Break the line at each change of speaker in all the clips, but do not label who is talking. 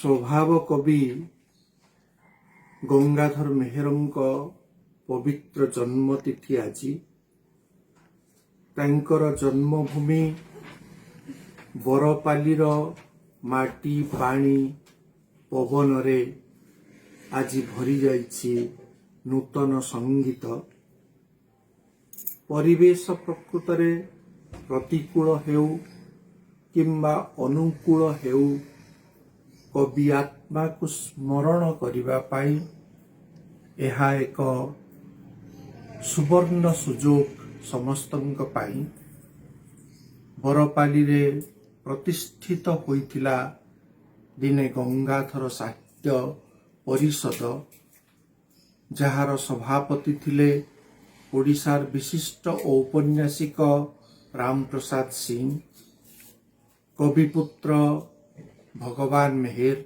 ସ୍ୱଭାବ କବି ଗଙ୍ଗାଧର ମେହେରଙ୍କ ପବିତ୍ର ଜନ୍ମତିଥି ଆଜି। ତାଙ୍କର ଜନ୍ମଭୂମି ବରପାଲିର ମାଟି ପାଣି ପବନରେ ଆଜି ଭରି ଯାଇଛି ନୂତନ ସଙ୍ଗୀତ। ପରିବେଶ ପ୍ରକୃତରେ ପ୍ରତିକୂଳ ହେଉ କିମ୍ବା ଅନୁକୂଳ ହେଉ, କବି ଆତ୍ମାକୁ ସ୍ମରଣ କରିବା ପାଇଁ ଏହା ଏକ ସୁବର୍ଣ୍ଣ ସୁଯୋଗ ସମସ୍ତଙ୍କ ପାଇଁ। ବରପାଲିରେ ପ୍ରତିଷ୍ଠିତ ହୋଇଥିଲା ଦିନେ ଗଙ୍ଗାଧର ସାହିତ୍ୟ ପରିଷଦ, ଯାହାର ସଭାପତି ଥିଲେ ଓଡ଼ିଶାର ବିଶିଷ୍ଟ ଔପନ୍ୟାସିକ ରାମପ୍ରସାଦ ସିଂ, କବିପୁତ୍ର ଭଗବାନ ମେହେର,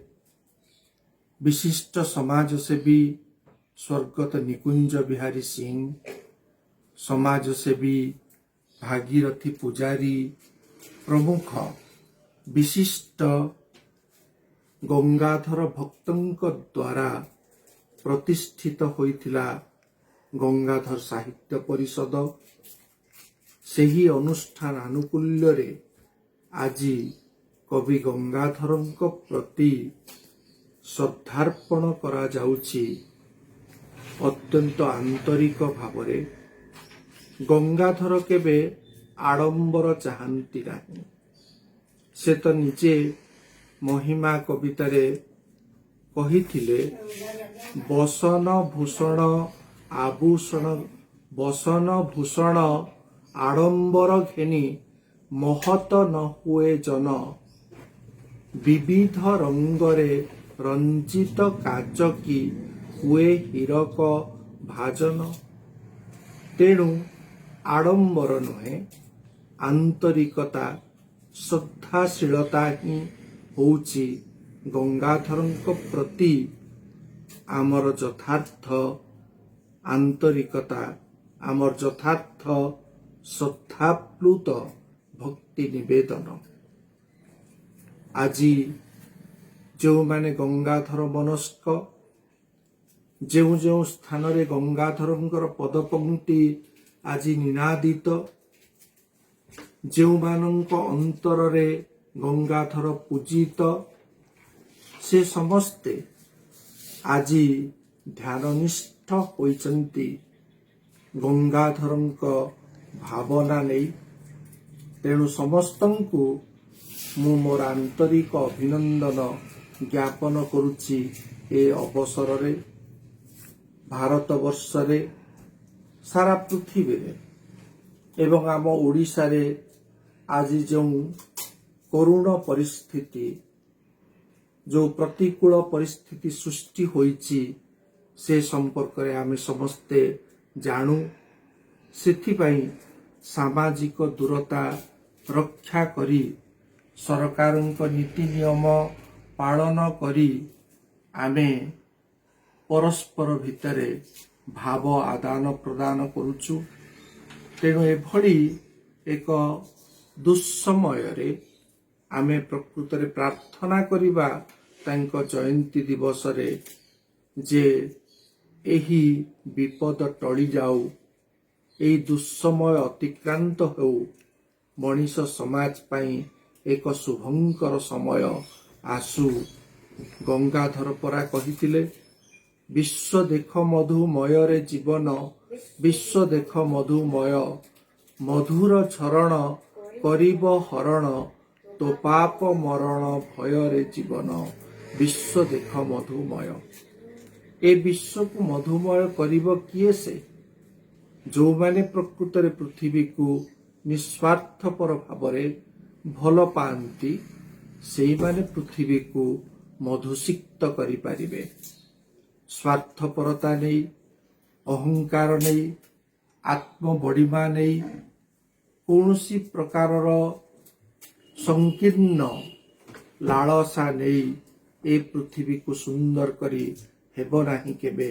ବିଶିଷ୍ଟ ସମାଜସେବୀ ସ୍ୱର୍ଗତ ନିକୁଞ୍ଜ ବିହାରୀ ସିଂ, ସମାଜସେବୀ ଭାଗୀରଥୀ ପୂଜାରୀ ପ୍ରମୁଖ ବିଶିଷ୍ଟ ଗଙ୍ଗାଧର ଭକ୍ତଙ୍କ ଦ୍ୱାରା ପ୍ରତିଷ୍ଠିତ ହୋଇଥିଲା ଗଙ୍ଗାଧର ସାହିତ୍ୟ ପରିଷଦ। ସେହି ଅନୁଷ୍ଠାନ ଆନୁକୂଲ୍ୟରେ ଆଜି କବି ଗଙ୍ଗାଧରଙ୍କ ପ୍ରତି ଶ୍ରଦ୍ଧାର୍ପଣ କରାଯାଉଛି ଅତ୍ୟନ୍ତ ଆନ୍ତରିକ ଭାବରେ। ଗଙ୍ଗାଧର କେବେ ଆଡ଼ମ୍ବର ଚାହାନ୍ତି ନାହିଁ। ସେ ତ ନିଜେ ମହିମା କବିତାରେ କହିଥିଲେ, ବସନ ଭୂଷଣ ଆଭୂଷଣ ବସନ ଭୂଷଣ ଆଡ଼ମ୍ବର ଘେନି ମହତ ନ ହୁଏ ଜନ, ବିବିଧ ରଙ୍ଗରେ ରଞ୍ଜିତ କାଚକି ହୁଏ ହୀରକ ଭାଜନ। ତେଣୁ ଆଡ଼ମ୍ବର ନୁହେଁ, ଆନ୍ତରିକତା ଶ୍ରଦ୍ଧାଶୀଳତା ହିଁ ହେଉଛି ଗଙ୍ଗାଧରଙ୍କ ପ୍ରତି ଆମର ଯଥାର୍ଥ ଆନ୍ତରିକତା, ଆମର ଯଥାର୍ଥ ଶ୍ରଦ୍ଧାପ୍ଲୁତ ଭକ୍ତି ନିବେଦନ। ଆଜି ଯେଉଁମାନେ ଗଙ୍ଗାଧର ମନସ୍କ, ଯେଉଁ ଯେଉଁ ସ୍ଥାନରେ ଗଙ୍ଗାଧରଙ୍କର ପଦପଂକ୍ତି ଆଜି ନିନାଦିତ, ଯେଉଁମାନଙ୍କ ଅନ୍ତରରେ ଗଙ୍ଗାଧର ପୂଜିତ, ସେ ସମସ୍ତେ ଆଜି ଧ୍ୟାନନିଷ୍ଠ ହୋଇଛନ୍ତି ଗଙ୍ଗାଧରଙ୍କ ଭାବନା ନେଇ। ତେଣୁ ସମସ୍ତଙ୍କୁ ମୁଁ ମୋର ଆନ୍ତରିକ ଅଭିନନ୍ଦନ ଜ୍ଞାପନ କରୁଛି। ଏ ଅବସରରେ ଭାରତବର୍ଷରେ, ସାରା ପୃଥିବୀରେ ଏବଂ ଆମ ଓଡ଼ିଶାରେ ଆଜି ଯେଉଁ କରୁଣ ପରିସ୍ଥିତି, ଯେଉଁ ପ୍ରତିକୂଳ ପରିସ୍ଥିତି ସୃଷ୍ଟି ହୋଇଛି, ସେ ସମ୍ପର୍କରେ ଆମେ ସମସ୍ତେ ଜାଣୁ। ସେଥିପାଇଁ ସାମାଜିକ ଦୂରତା ରକ୍ଷା କରି, ସରକାରଙ୍କ ନୀତି ନିୟମ ପାଳନ କରି ଆମେ ପରସ୍ପର ଭିତରେ ଭାବ ଆଦାନ ପ୍ରଦାନ କରୁଛୁ। ତେଣୁ ଏଭଳି ଏକ ଦୁଃସମୟରେ ଆମେ ପ୍ରକୃତରେ ପ୍ରାର୍ଥନା କରିବା ତାଙ୍କ ଜୟନ୍ତୀ ଦିବସରେ ଯେ ଏହି ବିପଦ ଟଳିଯାଉ, ଏହି ଦୁଃସମୟ ଅତିକ୍ରାନ୍ତ ହେଉ, ମଣିଷ ସମାଜ ପାଇଁ ଏକ ଶୁଭଙ୍କର ସମୟ ଆସୁ। ଗଙ୍ଗାଧର ପରା କହିଥିଲେ, ବିଶ୍ୱ ଦେଖ ମଧୁମୟରେ ଜୀବନ, ବିଶ୍ୱ ଦେଖ ମଧୁମୟ, ମଧୁର ଝରଣ କରିବ ହରଣ, ତୋ ପାପ ମରଣ ଭୟରେ ଜୀବନ। ବିଶ୍ୱ ଦେଖ ମଧୁମୟ। ଏ ବିଶ୍ୱକୁ ମଧୁମୟ କରିବ କିଏ? ସେ ଯେଉଁମାନେ ପ୍ରକୃତରେ ପୃଥିବୀକୁ ନିସ୍ୱାର୍ଥପର ଭାବରେ ଭଲ ପାଆନ୍ତି, ସେଇମାନେ ପୃଥିବୀକୁ ମଧୁସିକ୍ତ କରିପାରିବେ। ସ୍ୱାର୍ଥପରତା ନେଇ, ଅହଙ୍କାର ନେଇ, ଆତ୍ମବଡ଼ିମା ନେଇ କୌଣସି ପ୍ରକାରର ସଂକୀର୍ଣ୍ଣ ଲାଳସା ନେଇ ଏ ପୃଥିବୀକୁ ସୁନ୍ଦର କରି ହେବ ନାହିଁ କେବେ।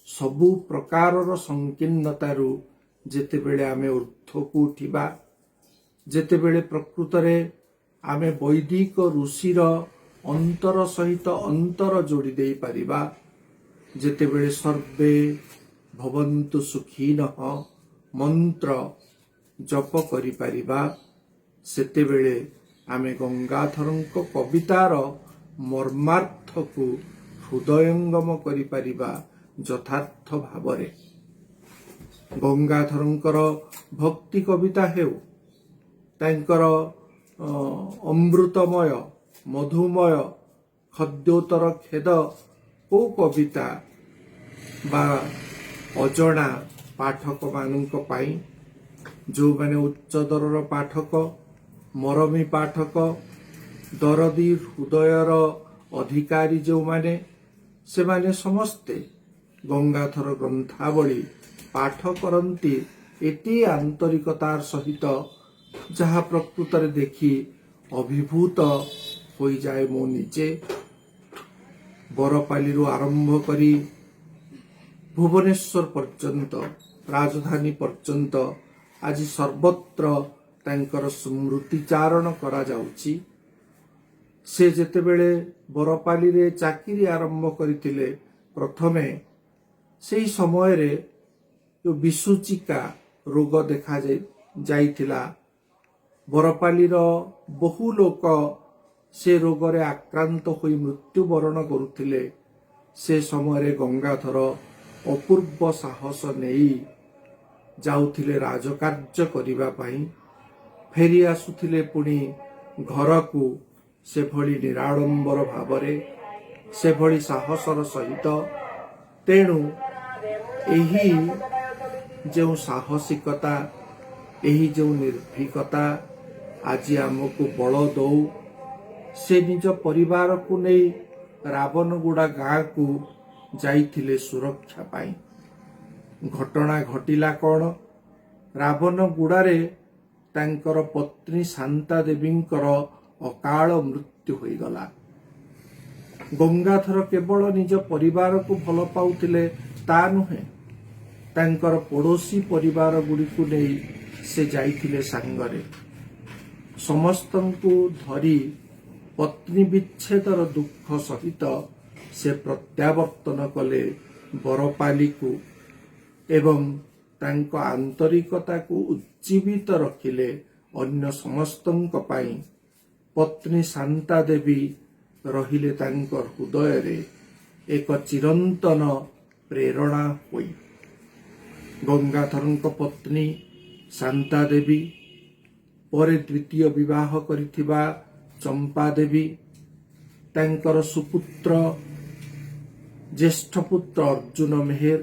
ସବୁ ପ୍ରକାରର ସଂକୀର୍ଣ୍ଣତାରୁ ଯେତେବେଳେ ଆମେ ଊର୍ଦ୍ଧ୍ୱକୁ ଉଠିବା, ଯେତେବେଳେ ପ୍ରକୃତରେ ଆମେ ବୈଦିକ ଋଷିର ଅନ୍ତର ସହିତ ଅନ୍ତର ଯୋଡ଼ି ଦେଇପାରିବା, ଯେତେବେଳେ ସର୍ବେ ଭବନ୍ତୁ ସୁଖୀନଃ ମନ୍ତ୍ର ଜପ କରିପାରିବା, ସେତେବେଳେ ଆମେ ଗଙ୍ଗାଧରଙ୍କ କବିତାର ମର୍ମାର୍ଥକୁ ହୃଦୟଙ୍ଗମ କରିପାରିବା ଯଥାର୍ଥ ଭାବରେ। ଗଙ୍ଗାଧରଙ୍କର ଭକ୍ତି କବିତା ହେଉ, ତାଙ୍କର ଅମୃତମୟ ମଧୁମୟ ଖଦ୍ୟୋତ୍ତର ଖେଦ କୋଉ କବିତା ବା ଅଜଣା ପାଠକମାନଙ୍କ ପାଇଁ, ଯେଉଁମାନେ ଉଚ୍ଚଦରର ପାଠକ, ମରମୀ ପାଠକ, ଦରଦୀ ହୃଦୟର ଅଧିକାରୀ ଯେଉଁମାନେ, ସେମାନେ ସମସ୍ତେ ଗଙ୍ଗାଧର ଗ୍ରନ୍ଥାବଳୀ ପାଠ କରନ୍ତି ଏତେ ଆନ୍ତରିକତାର ସହିତ, ଯାହା ପ୍ରକୃତରେ ଦେଖି ଅଭିଭୂତ ହୋଇଯାଏ ମୁଁ ନିଜେ। ବରପାଲିରୁ ଆରମ୍ଭ କରି ଭୁବନେଶ୍ୱର ପର୍ଯ୍ୟନ୍ତ, ରାଜଧାନୀ ପର୍ଯ୍ୟନ୍ତ ଆଜି ସର୍ବତ୍ର ତାଙ୍କର ସ୍ମୃତିଚାରଣ କରାଯାଉଛି। ସେ ଯେତେବେଳେ ବରପାଲିରେ ଚାକିରି ଆରମ୍ଭ କରିଥିଲେ, ପ୍ରଥମେ ସେହି ସମୟରେ ବିଷୁଚିକା ରୋଗ ଯାଇଥିଲା। ବରପାଲିର ବହୁ ଲୋକ ସେ ରୋଗରେ ଆକ୍ରାନ୍ତ ହୋଇ ମୃତ୍ୟୁବରଣ କରୁଥିଲେ। ସେ ସମୟରେ ଗଙ୍ଗାଧର ଅପୂର୍ବ ସାହସ ନେଇ ଯାଉଥିଲେ ରାଜକାର୍ଯ୍ୟ କରିବା ପାଇଁ, ଫେରି ଆସୁଥିଲେ ପୁଣି ଘରକୁ ସେଭଳି ନିରାଡମ୍ବର ଭାବରେ, ସେଭଳି ସାହସର ସହିତ। ତେଣୁ ଏହି ଯେଉଁ ସାହସିକତା, ଏହି ଯେଉଁ ନିର୍ଭୀକତା ଆଜି ଆମକୁ ବଳ ଦଉ। ସେ ନିଜ ପରିବାରକୁ ନେଇ ରାବଣଗୁଡା ଗାଁକୁ ଯାଇଥିଲେ ସୁରକ୍ଷା ପାଇଁ। ଘଟଣା ଘଟିଲା କ'ଣ? ରାବଣଗୁଡାରେ ତାଙ୍କର ପତ୍ନୀ ଶାନ୍ତା ଦେବୀଙ୍କର ଅକାଳ ମୃତ୍ୟୁ ହୋଇଗଲା। ଗଙ୍ଗାଧର କେବଳ ନିଜ ପରିବାରକୁ ଭଲ ପାଉଥିଲେ ତା ନୁହେଁ, ତାଙ୍କର ପଡ଼ୋଶୀ ପରିବାର ଗୁଡ଼ିକୁ ନେଇ ସେ ଯାଇଥିଲେ ସାଙ୍ଗରେ। ସମସ୍ତଙ୍କୁ ଧରି ପତ୍ନୀ ବିଚ୍ଛେଦର ଦୁଃଖ ସହିତ ସେ ପ୍ରତ୍ୟାବର୍ତ୍ତନ କଲେ ବରପାଲିକୁ ଏବଂ ତାଙ୍କ ଆନ୍ତରିକତାକୁ ଉଜ୍ଜୀବିତ ରଖିଲେ ଅନ୍ୟ ସମସ୍ତଙ୍କ ପାଇଁ। ପତ୍ନୀ ଶାନ୍ତା ଦେବୀ ରହିଲେ ତାଙ୍କ ହୃଦୟରେ ଏକ ଚିରନ୍ତନ ପ୍ରେରଣା ହୋଇ। ଗଙ୍ଗାଧରଙ୍କ ପତ୍ନୀ ଶାନ୍ତା ଦେବୀ ପରେ ଦ୍ୱିତୀୟ ବିବାହ କରିଥିବା ଚମ୍ପା ଦେବୀ, ତାଙ୍କର ସୁପୁତ୍ର ଜ୍ୟେଷ୍ଠ ପୁତ୍ର ଅର୍ଜୁନ ମେହେର,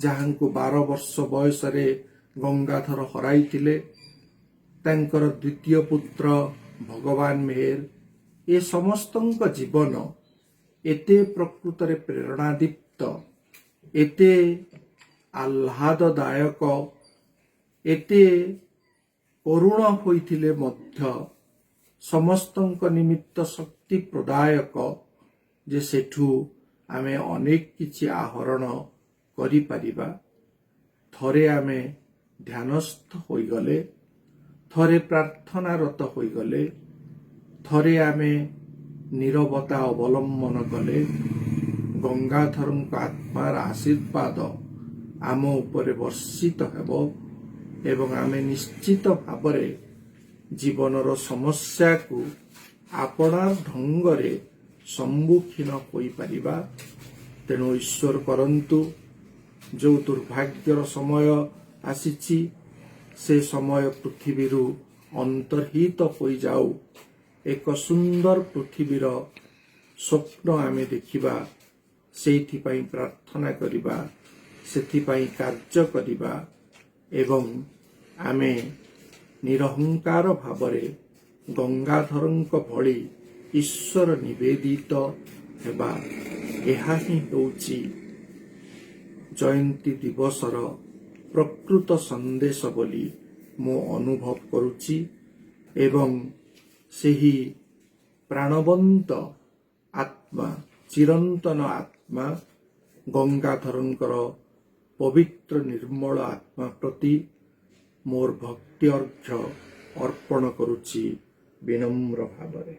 ଯାହାଙ୍କୁ 12 ବର୍ଷ ବୟସରେ ଗଙ୍ଗାଧର ହରାଇଥିଲେ, ତାଙ୍କର ଦ୍ୱିତୀୟ ପୁତ୍ର ଭଗବାନ ମେହେର, ଏ ସମସ୍ତଙ୍କ ଜୀବନ ଏତେ ପ୍ରକୃତରେ ପ୍ରେରଣାଦୀପ୍ତ, ଏତେ ଆହ୍ଲାଦଦାୟକ, ଏତେ କରୁଣ ହୋଇଥିଲେ ମଧ୍ୟ ସମସ୍ତଙ୍କ ନିମିତ୍ତ ଶକ୍ତି ପ୍ରଦାୟକ ଯେ ସେଠୁ ଆମେ ଅନେକ କିଛି ଆହରଣ କରିପାରିବା। ଥରେ ଆମେ ଧ୍ୟାନସ୍ଥ ହୋଇଗଲେ, ଥରେ ପ୍ରାର୍ଥନାରତ ହୋଇଗଲେ, ଥରେ ଆମେ ନୀରବତା ଅବଲମ୍ବନ କଲେ, ଗଙ୍ଗାଧରଙ୍କ ଆତ୍ମାର ଆଶୀର୍ବାଦ ଆମ ଉପରେ ବର୍ଷିତ ହେବ ଏବଂ ଆମେ ନିଶ୍ଚିତ ଭାବରେ ଜୀବନର ସମସ୍ୟାକୁ ଆପଣାର ଢଙ୍ଗରେ ସମ୍ମୁଖୀନ ହୋଇପାରିବା। ତେଣୁ ଈଶ୍ୱର କରନ୍ତୁ, ଯେଉଁ ଦୁର୍ଭାଗ୍ୟର ସମୟ ଆସିଛି, ସେ ସମୟ ପୃଥିବୀରୁ ଅନ୍ତର୍ହିତ ହୋଇଯାଉ। ଏକ ସୁନ୍ଦର ପୃଥିବୀର ସ୍ୱପ୍ନ ଆମେ ଦେଖିବା, ସେଇଥିପାଇଁ ପ୍ରାର୍ଥନା କରିବା, ସେଥିପାଇଁ କାର୍ଯ୍ୟ କରିବା ଏବଂ ଆମେ ନିରହଙ୍କାର ଭାବରେ ଗଙ୍ଗାଧରଙ୍କ ଭଳି ଈଶ୍ୱର ନିବେଦିତ ହେବା। ଏହା ହିଁ ହେଉଛି ଜୟନ୍ତୀ ଦିବସର ପ୍ରକୃତ ସନ୍ଦେଶ ବୋଲି ମୁଁ ଅନୁଭବ କରୁଛି ଏବଂ ସେହି ପ୍ରାଣବନ୍ତ ଆତ୍ମା, ଚିରନ୍ତନ ଆତ୍ମା ଗଙ୍ଗାଧରଙ୍କର ପବିତ୍ର ନିର୍ମଳ ଆତ୍ମା ପ୍ରତି ମୋର ଭକ୍ତି ଅର୍ଘ୍ୟ ଅର୍ପଣ କରୁଛି ବିନମ୍ର ଭାବରେ।